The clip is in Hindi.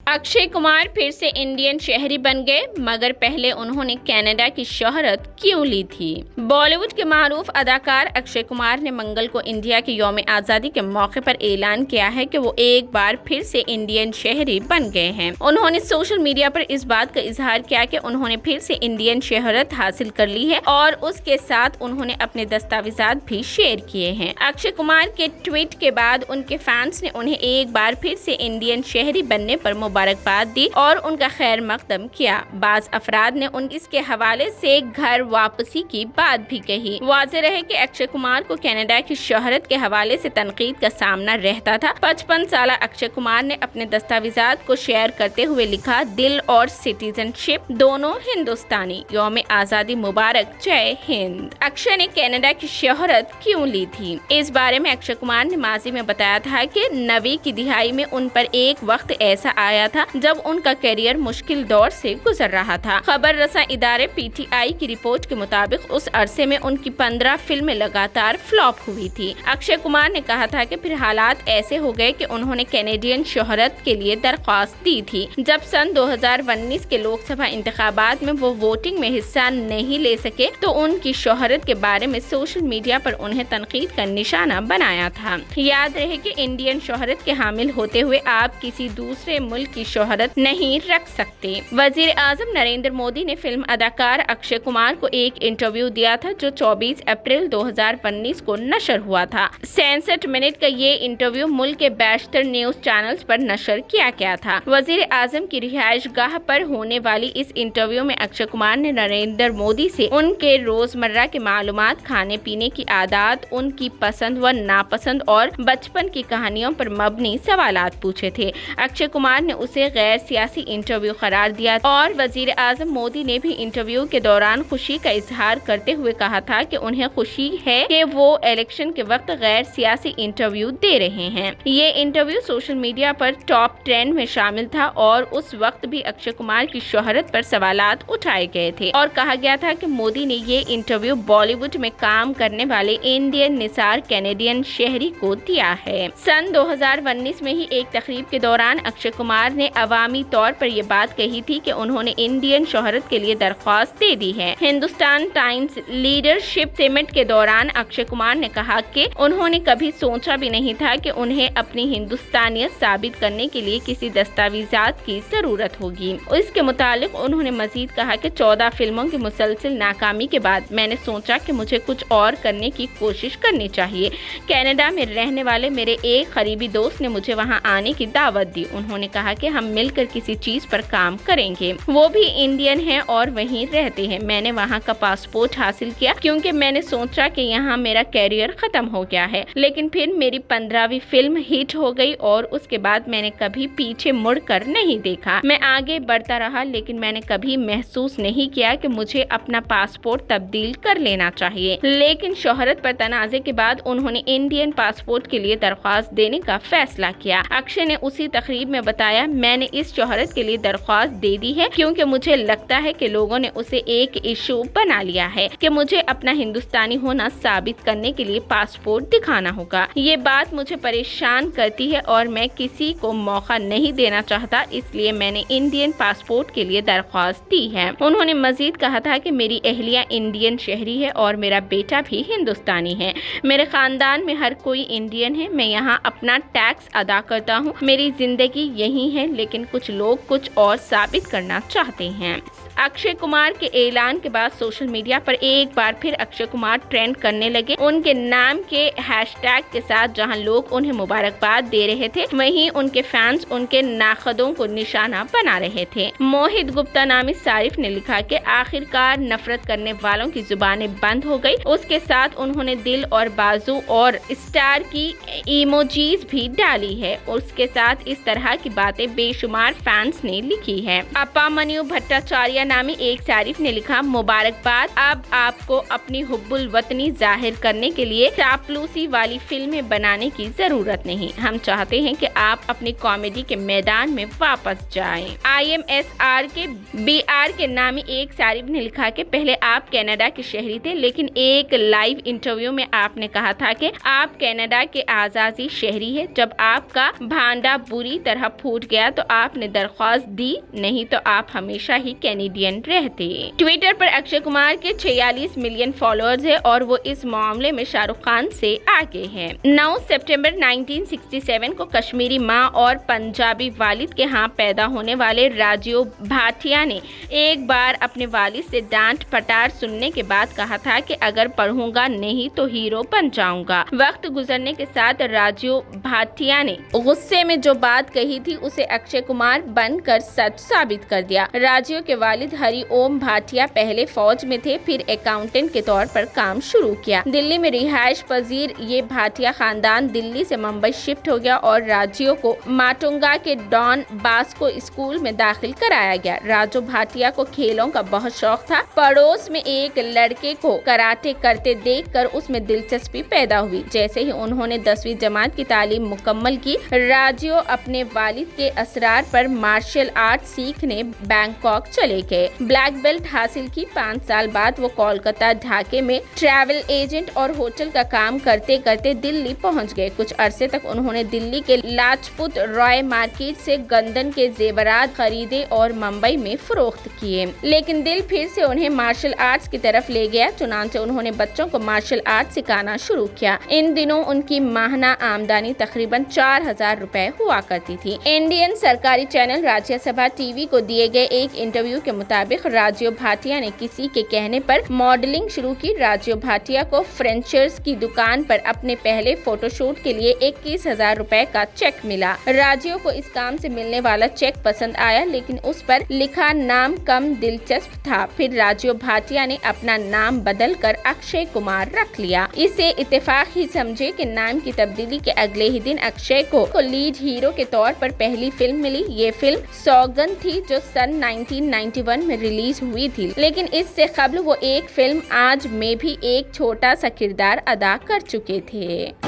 अक्षय कुमार फिर से इंडियन शहरी बन गए, मगर पहले उन्होंने कनाडा की शोहरत क्यों ली थी। बॉलीवुड के मारूफ अदाकार अक्षय कुमार ने मंगल को इंडिया के यौम आज़ादी के मौके पर ऐलान किया है कि वो एक बार फिर से इंडियन शहरी बन गए हैं। उन्होंने सोशल मीडिया पर इस बात का इजहार किया कि उन्होंने फिर से इंडियन शोहरत हासिल कर ली है और उसके साथ उन्होंने अपने दस्तावेजात भी शेयर किए हैं। अक्षय कुमार के ट्वीट के बाद उनके फैंस ने उन्हें एक बार फिर से इंडियन शहरी बनने पर मुबारकबाद दी और उनका खैर मकदम किया। बाज अफराद ने इसके हवाले से घर वापसी की बात भी कही। वाज़ेह रहे कि अक्षय कुमार को कनाडा की शोहरत के हवाले से तनकीद का सामना रहता था। 55 साल अक्षय कुमार ने अपने दस्तावेजात को शेयर करते हुए लिखा, दिल और सिटीजनशिप दोनों हिंदुस्तानी, यौम आज़ादी मुबारक, जय हिंद। अक्षय ने कनाडा की शोहरत क्यों ली थी? इस बारे में अक्षय कुमार ने माजी में बताया था कि 90 की दिहाई में उन पर एक वक्त ऐसा आया था जब उनका करियर मुश्किल दौर से गुजर रहा था। खबर रसा इदारे PTI की रिपोर्ट के मुताबिक उस अरसे में उनकी 15 फिल्में लगातार फ्लॉप हुई थी। अक्षय कुमार ने कहा था कि फिर हालात ऐसे हो गए कि उन्होंने कैनेडियन शोहरत के लिए दरख्वास्त दी थी। जब सन 2019 के लोकसभा इंतखाबात में वो वोटिंग में हिस्सा नहीं ले सके तो उनकी शोहरत के बारे में सोशल मीडिया पर उन्हें तनकीद का निशाना बनाया था। याद रहे कि इंडियन शोहरत के हामिल होते हुए आप किसी दूसरे मुल्क की शोहरत नहीं रख सकते। वजीर आजम नरेंद्र मोदी ने फिल्म अदाकार अक्षय कुमार को एक इंटरव्यू दिया था जो 24 अप्रैल 2019 को नशर हुआ था। 67 मिनट का ये इंटरव्यू मुल्क के बेशतर न्यूज चैनल्स पर नशर किया गया था। वजीर आजम की रिहाइश गाह पर होने वाली इस इंटरव्यू में अक्षय कुमार ने नरेंद्र मोदी से उनके रोजमर्रा के मालूमात, खाने पीने की आदत, उनकी पसंद व नापसंद और बचपन की कहानियों पर मबनी सवालात पूछे थे। अक्षय कुमार ने उसे गैर सियासी इंटरव्यू करार दिया और वजीर आजम मोदी ने भी इंटरव्यू के दौरान खुशी का इजहार करते हुए कहा था कि उन्हें खुशी है कि वो इलेक्शन के वक्त गैर सियासी इंटरव्यू दे रहे हैं। ये इंटरव्यू सोशल मीडिया पर टॉप ट्रेंड में शामिल था और उस वक्त भी अक्षय कुमार की शोहरत पर सवालात उठाए गए थे और कहा गया था कि मोदी ने ये इंटरव्यू बॉलीवुड में काम करने वाले इंडियन निसार कैनेडियन शहरी को दिया है। सन 2019 में ही एक तकरीब के दौरान अक्षय कुमार ने अवामी तौर पर यह बात कही थी कि उन्होंने इंडियन शोहरत के लिए दरख्वास्त दे दी है। हिंदुस्तान टाइम्स लीडरशिप समिट के दौरान अक्षय कुमार ने कहा कि उन्होंने कभी सोचा भी नहीं था कि उन्हें अपनी हिंदुस्तानियत साबित करने के लिए किसी दस्तावेजात की जरूरत होगी। इसके मुतालिक उन्होंने मजीद कहा कि 14 फिल्मों की मुसलसल नाकामी के बाद मैंने सोचा कि मुझे कुछ और करने की कोशिश करनी चाहिए। कनाडा में रहने वाले मेरे एक करीबी दोस्त ने मुझे वहां आने की दावत दी। उन्होंने कहा कि हम मिलकर किसी चीज पर काम करेंगे। वो भी इंडियन हैं और वहीं रहते हैं। मैंने वहां का पासपोर्ट हासिल किया क्योंकि मैंने सोचा कि यहाँ मेरा कैरियर खत्म हो गया है। लेकिन फिर मेरी 15वीं फिल्म हिट हो गई और उसके बाद मैंने कभी पीछे मुड़कर नहीं देखा। मैं आगे बढ़ता रहा, लेकिन मैंने कभी महसूस नहीं किया कि मुझे अपना पासपोर्ट तब्दील कर लेना चाहिए। लेकिन शोहरत पर तनाज़े के बाद उन्होंने इंडियन पासपोर्ट के लिए दरख्वास्त देने का फैसला किया। अक्षय ने उसी तकरीब में बताया, मैंने इस शोहरत के लिए दरख्वास्त दे दी है क्योंकि मुझे लगता है कि लोगों ने उसे एक इशू बना लिया है कि मुझे अपना हिंदुस्तानी होना साबित करने के लिए पासपोर्ट दिखाना होगा। ये बात मुझे परेशान करती है और मैं किसी को मौका नहीं देना चाहता, इसलिए मैंने इंडियन पासपोर्ट के लिए दरख्वास्त दी है। उन्होंने मजीद कहा था कि मेरी अहलिया इंडियन शहरी है और मेरा बेटा भी हिंदुस्तानी है। मेरे खानदान में हर कोई इंडियन है। मैं यहाँ अपना टैक्स अदा करता हूँ। मेरी जिंदगी यही है, लेकिन कुछ लोग कुछ और साबित करना चाहते हैं। अक्षय कुमार के ऐलान के बाद सोशल मीडिया पर एक बार फिर अक्षय कुमार ट्रेंड करने लगे। उनके नाम के हैशटैग के साथ जहां लोग उन्हें मुबारकबाद दे रहे थे, वहीं उनके फैंस उनके नाखदों को निशाना बना रहे थे। मोहित गुप्ता नामी सारिफ ने लिखा कि आखिरकार नफरत करने वालों की जुबानें बंद हो गई। उसके साथ उन्होंने दिल और बाजू और स्टार की इमोजीज भी डाली है। उसके साथ इस तरह की बातें बेशुमार फैंस ने लिखी है। अपामन्यु भट्टाचार्य नामी एक सारिफ ने लिखा, मुबारकबाद, अब आपको अपनी हुब्बुल वतनी जाहिर करने के लिए चापलूसी वाली फिल्में बनाने की जरूरत नहीं। हम चाहते हैं कि आप अपनी कॉमेडी के मैदान में वापस जाएं। IMSR के BR के नामी एक सारिफ ने लिखा कि पहले आप कनाडा के शहरी थे, लेकिन एक लाइव इंटरव्यू में आपने कहा था कि आप कनाडा के आजादी शहरी है। जब आपका भांडा बुरी तरह फूट गया गया तो आपने दरख्वास्त दी, नहीं तो आप हमेशा ही कैनेडियन रहते। ट्विटर पर अक्षय कुमार के 46 मिलियन फॉलोअर्स है और वो इस मामले में शाहरुख खान से आगे हैं। 9 सितंबर 1967 को कश्मीरी माँ और पंजाबी वालिद के यहाँ पैदा होने वाले राजीव भाटिया ने एक बार अपने वालिद से डांट पटार सुनने के बाद कहा था कि अगर पढ़ूंगा नहीं तो हीरो बन जाऊंगा। वक्त गुजरने के साथ राजीव भाटिया ने गुस्से में जो बात कही थी उसे अक्षय कुमार बनकर सच साबित कर दिया। राजीव के वालिद हरि ओम भाटिया पहले फौज में थे, फिर अकाउंटेंट के तौर पर काम शुरू किया। दिल्ली में रिहाइश पजीर ये भाटिया खानदान दिल्ली से मुंबई शिफ्ट हो गया और राजीव को माटुंगा के डॉन बास्को स्कूल में दाखिल कराया गया। राजू भाटिया को खेलों का बहुत शौक था। पड़ोस में एक लड़के को कराटे करते देखकर उसमें दिलचस्पी पैदा हुई। जैसे ही उन्होंने 10वीं जमात की तालीम मुकम्मल की, राजीव अपने वालिद के असरार पर मार्शल आर्ट सीखने बैंकॉक चले गए। ब्लैक बेल्ट हासिल की। 5 साल बाद वो कोलकाता ढाके में ट्रैवल एजेंट और होटल का काम करते करते दिल्ली पहुंच गए। कुछ अरसे तक उन्होंने दिल्ली के लाजपत रॉय मार्केट से गंदन के जेवरात खरीदे और मुंबई में फरोख्त किए, लेकिन दिल फिर से उन्हें मार्शल आर्ट्स की तरफ ले गया। चुनांचे उन्होंने बच्चों को मार्शल आर्ट सिखाना शुरू किया। इन दिनों उनकी माहना आमदनी तकरीबन 4000 रुपए हुआ करती थी। इंडियन सरकारी चैनल राज्यसभा टीवी को दिए गए एक इंटरव्यू के मुताबिक राजीव भाटिया ने किसी के कहने पर मॉडलिंग शुरू की। राजीव भाटिया को फ्रेंचर्स की दुकान पर अपने पहले फोटोशूट के लिए 21,000 रुपए का चेक मिला। राजीव को इस काम से मिलने वाला चेक पसंद आया, लेकिन उस पर लिखा नाम कम दिलचस्प था। फिर राजीव भाटिया ने अपना नाम बदलकर अक्षय कुमार रख लिया। इसे इत्तेफाक ही समझे कि नाम की तब्दीली के अगले ही दिन अक्षय को लीड हीरो के तौर पर पहली फिल्म मिली। ये फिल्म सौगंध थी जो सन 1991 में रिलीज हुई थी, लेकिन इससे कबल वो एक फिल्म आज में भी एक छोटा सा किरदार अदा कर चुके थे।